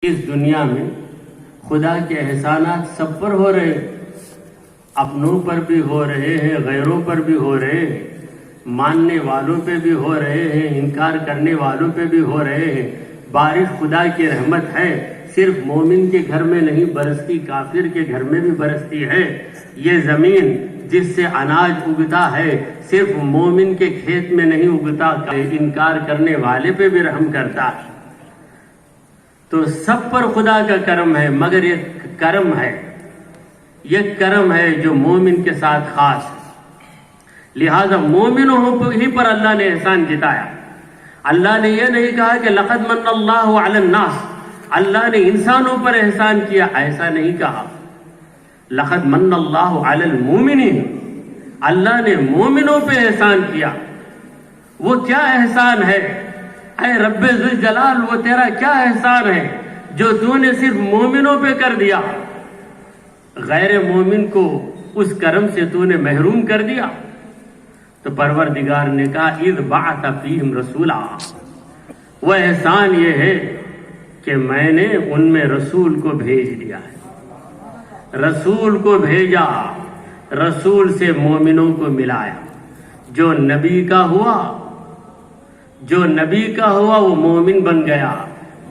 اس دنیا میں خدا کے احسانات سب پر ہو رہے ہیں، اپنوں پر بھی ہو رہے ہیں، غیروں پر بھی ہو رہے ہیں، ماننے والوں پہ بھی ہو رہے ہیں، انکار کرنے والوں پہ بھی ہو رہے ہیں۔ بارش خدا کی رحمت ہے، صرف مومن کے گھر میں نہیں برستی، کافر کے گھر میں بھی برستی ہے۔ یہ زمین جس سے اناج اگتا ہے صرف مومن کے کھیت میں نہیں اگتا، انکار کرنے والے پہ بھی رحم کرتا ہے۔ تو سب پر خدا کا کرم ہے، مگر یہ کرم ہے جو مومن کے ساتھ خاص ہے۔ لہذا مومنوں ہی پر اللہ نے احسان جتایا۔ اللہ نے یہ نہیں کہا کہ لقد من اللہ علی الناس، اللہ نے انسانوں پر احسان کیا، ایسا نہیں کہا۔ لقد من اللہ علی المومنین، اللہ نے مومنوں پہ احسان کیا۔ وہ کیا احسان ہے؟ اے رب ذوالجلال، وہ تیرا کیا احسان ہے جو تو نے صرف مومنوں پہ کر دیا، غیر مومن کو اس کرم سے تو نے محروم کر دیا؟ تو پروردگار نے کہا اذ بعث فیہم رسولا، وہ احسان یہ ہے کہ میں نے ان میں رسول کو بھیج دیا ہے، رسول کو بھیجا، رسول سے مومنوں کو ملایا۔ جو نبی کا ہوا وہ مومن بن گیا،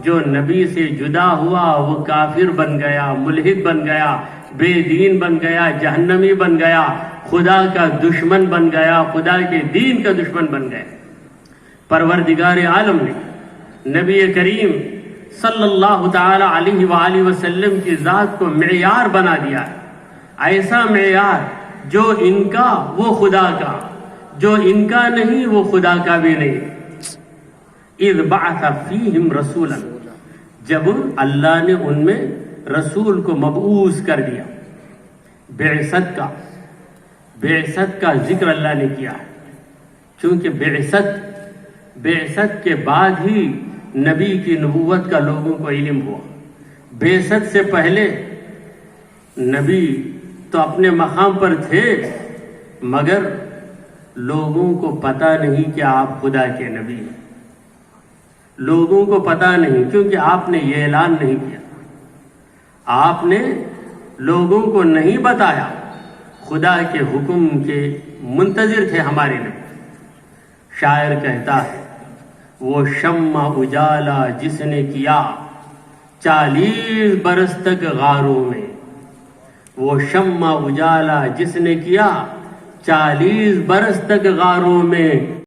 جو نبی سے جدا ہوا وہ کافر بن گیا، ملحد بن گیا، بے دین بن گیا، جہنمی بن گیا، خدا کا دشمن بن گیا، خدا کے دین کا دشمن بن گیا۔ پروردگار عالم نے نبی کریم صلی اللہ تعالی علیہ وآلہ وسلم کی ذات کو معیار بنا دیا ہے، ایسا معیار جو ان کا وہ خدا کا، جو ان کا نہیں وہ خدا کا بھی نہیں۔ اذ بعث فیہم رسولا، جب اللہ نے ان میں رسول کو مبعوث کر دیا۔ بعثت کا ذکر اللہ نے کیا ہے، چونکہ بعثت کے بعد ہی نبی کی نبوت کا لوگوں کو علم ہوا۔ بعثت سے پہلے نبی تو اپنے مقام پر تھے، مگر لوگوں کو پتہ نہیں کہ آپ خدا کے نبی ہیں، لوگوں کو پتہ نہیں، کیونکہ آپ نے یہ اعلان نہیں کیا، آپ نے لوگوں کو نہیں بتایا، خدا کے حکم کے منتظر تھے ہمارے نبی۔ شاعر کہتا ہے وہ شمع اجالا جس نے کیا 40 برس تک غاروں میں، وہ شمع اجالا جس نے کیا 40 برس تک غاروں میں،